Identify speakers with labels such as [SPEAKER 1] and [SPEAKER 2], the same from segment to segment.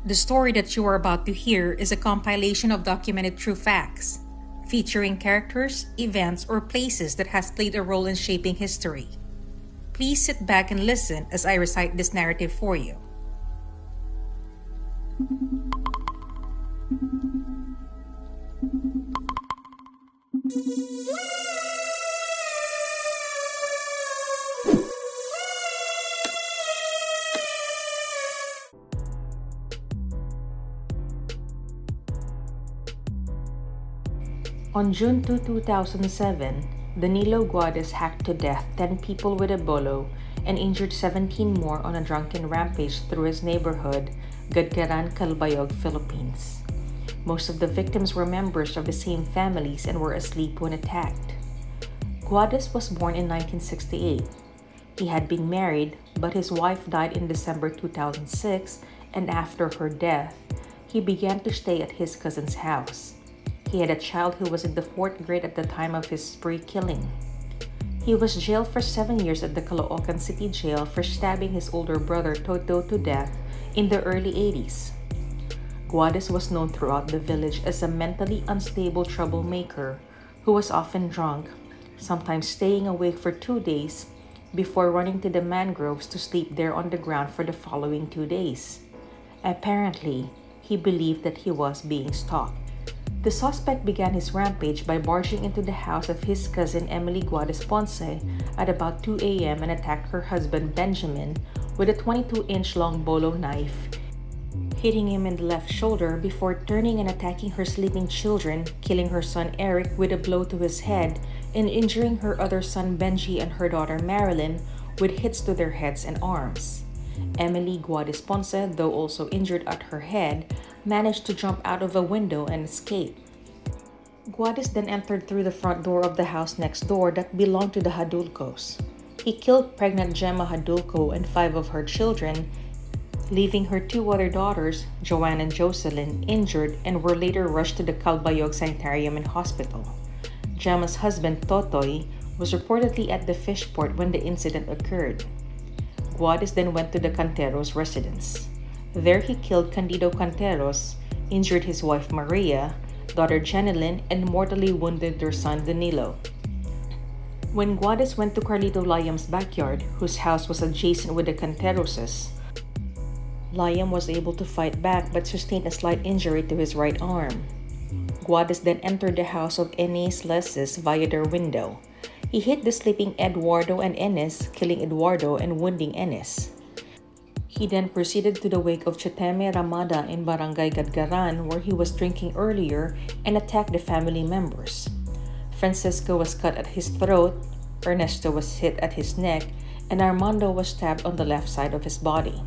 [SPEAKER 1] The story that you are about to hear is a compilation of documented true facts, featuring characters, events, or places that has played a role in shaping history. Please sit back and listen as I recite this narrative for you. On June 2, 2007, Danilo Guades hacked to death 10 people with a bolo and injured 17 more on a drunken rampage through his neighborhood, Gadgaran, Calbayog, Philippines. Most of the victims were members of the same families and were asleep when attacked. Guades was born in 1968. He had been married, but his wife died in December 2006, and after her death, he began to stay at his cousin's house. He had a child who was in the 4th grade at the time of his spree killing. He was jailed for 7 years at the Calbayog City jail for stabbing his older brother Toto to death in the early 80s. Guades was known throughout the village as a mentally unstable troublemaker who was often drunk, sometimes staying awake for 2 days before running to the mangroves to sleep there on the ground for the following 2 days. Apparently, he believed that he was being stalked. The suspect began his rampage by barging into the house of his cousin Emily Guades Ponce at about 2 a.m. and attacked her husband Benjamin with a 22-inch long bolo knife, hitting him in the left shoulder before turning and attacking her sleeping children, killing her son Eric with a blow to his head and injuring her other son Benji and her daughter Marilyn with hits to their heads and arms. Emily Guades Ponce, though also injured at her head, managed to jump out of a window and escape. Guades then entered through the front door of the house next door that belonged to the Hadulcos. He killed pregnant Gemma Hadulco and 5 of her children, leaving her 2 other daughters, Joanne and Jocelyn, injured and were later rushed to the Calbayog Sanitarium and Hospital. Gemma's husband, Totoy, was reportedly at the fish port when the incident occurred. Guades then went to the Canteros' residence. There he killed Candido Canteros, injured his wife Maria, daughter Jeneline, and mortally wounded their son Danilo. When Guades went to Carlito Layam's backyard, whose house was adjacent with the Canteroses, Layam was able to fight back but sustained a slight injury to his right arm. Guades then entered the house of Enes Leses via their window. He hit the sleeping Eduardo and Enes, killing Eduardo and wounding Enes. He then proceeded to the wake of Cheteme Ramada in Barangay Gadgaran, where he was drinking earlier, and attacked the family members. Francisco was cut at his throat, Ernesto was hit at his neck, and Armando was stabbed on the left side of his body.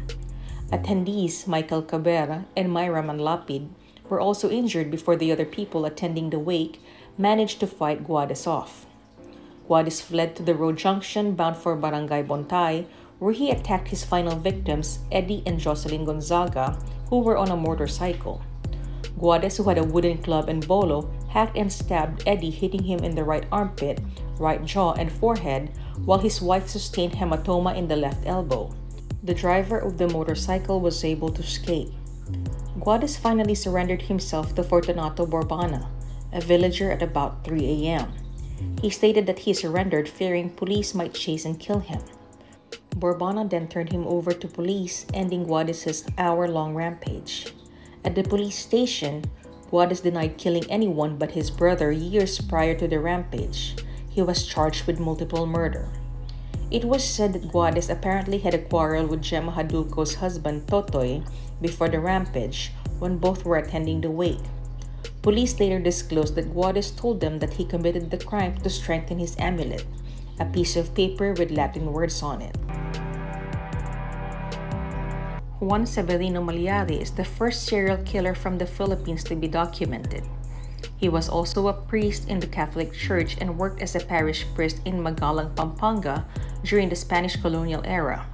[SPEAKER 1] Attendees Michael Cabrera and Myra Manlapid were also injured before the other people attending the wake managed to fight Guades off. Guades fled to the road junction bound for Barangay Bontay, where he attacked his final victims, Eddie and Jocelyn Gonzaga, who were on a motorcycle. Guades, who had a wooden club and bolo, hacked and stabbed Eddie, hitting him in the right armpit, right jaw, and forehead, while his wife sustained hematoma in the left elbow. The driver of the motorcycle was able to escape. Guades finally surrendered himself to Fortunato Borbana, a villager, at about 3 a.m. He stated that he surrendered fearing police might chase and kill him. Borbana then turned him over to police, ending Guades' hour-long rampage. At the police station, Guades denied killing anyone but his brother years prior to the rampage. He was charged with multiple murder. It was said that Guades apparently had a quarrel with Gemma Hadulco's husband Totoy before the rampage, when both were attending the wake. Police later disclosed that Guades told them that he committed the crime to strengthen his amulet, a piece of paper with Latin words on it. Juan Severino Mallari is the first serial killer from the Philippines to be documented. He was also a priest in the Catholic Church and worked as a parish priest in Magalang, Pampanga during the Spanish colonial era.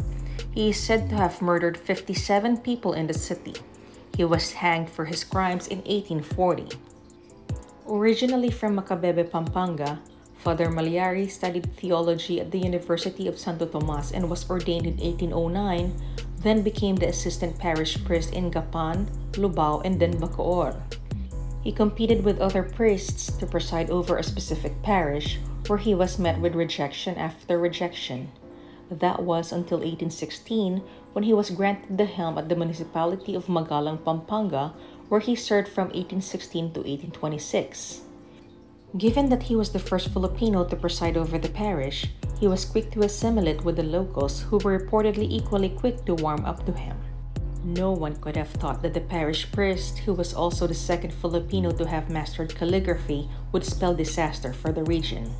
[SPEAKER 1] He is said to have murdered 57 people in the city. He was hanged for his crimes in 1840. Originally from Macabebe, Pampanga, Father Mallari studied theology at the University of Santo Tomas and was ordained in 1809 then became the assistant parish priest in Gapan, Lubao, and then Bacoor. He competed with other priests to preside over a specific parish, where he was met with rejection after rejection. That was until 1816, when he was granted the helm at the municipality of Magalang, Pampanga, where he served from 1816 to 1826. Given that he was the first Filipino to preside over the parish, he was quick to assimilate with the locals, who were reportedly equally quick to warm up to him. No one could have thought that the parish priest, who was also the second Filipino to have mastered calligraphy, would spell disaster for the region.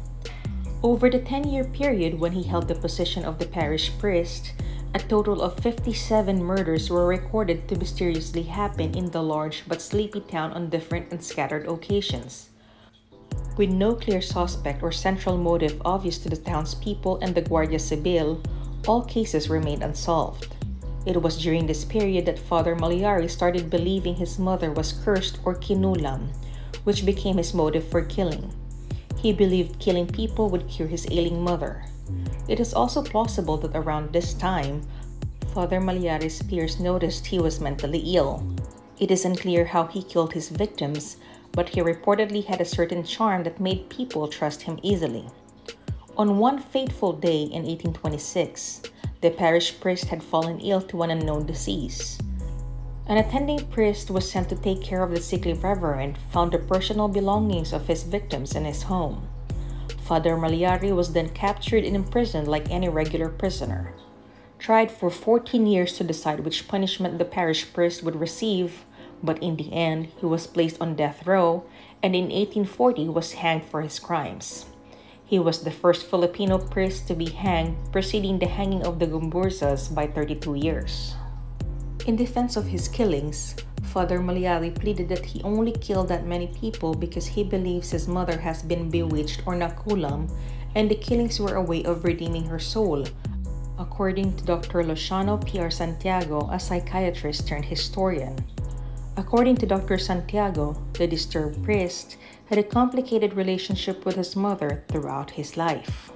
[SPEAKER 1] Over the 10-year period when he held the position of the parish priest, a total of 57 murders were recorded to mysteriously happen in the large but sleepy town on different and scattered occasions. With no clear suspect or central motive obvious to the townspeople and the Guardia Civil, all cases remained unsolved. It was during this period that Father Mallari started believing his mother was cursed or kinulam, which became his motive for killing. He believed killing people would cure his ailing mother. It is also plausible that around this time, Father Mallari's peers noticed he was mentally ill. It is unclear how he killed his victims, but he reportedly had a certain charm that made people trust him easily. On one fateful day in 1826, the parish priest had fallen ill to an unknown disease. An attending priest was sent to take care of the sickly reverend, found the personal belongings of his victims in his home. Father Mallari was then captured and imprisoned like any regular prisoner. Tried for 14 years to decide which punishment the parish priest would receive, but in the end, he was placed on death row and in 1840 was hanged for his crimes. He was the first Filipino priest to be hanged, preceding the hanging of the Gumburzas by 32 years. In defense of his killings, Father Mallari pleaded that he only killed that many people because he believes his mother has been bewitched or nakulam, and the killings were a way of redeeming her soul, according to Dr. Luciano P.R. Santiago, a psychiatrist turned historian. According to Dr. Santiago, the disturbed priest had a complicated relationship with his mother throughout his life.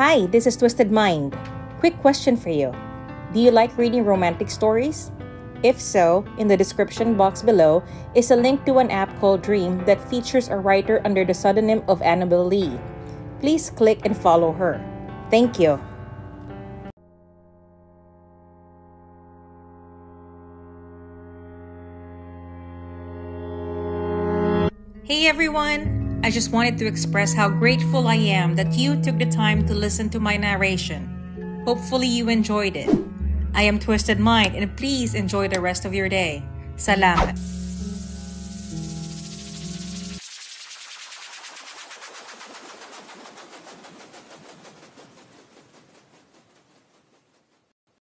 [SPEAKER 2] Hi, this is Twisted Mind. Quick question for you. Do you like reading romantic stories? If so, in the description box below is a link to an app called Dreame that features a writer under the pseudonym of Annabel Lee. Please click and follow her. Thank you.
[SPEAKER 1] Hey everyone! I just wanted to express how grateful I am that you took the time to listen to my narration. Hopefully you enjoyed it. I am Twisted Mind and please enjoy the rest of your day. Salamat!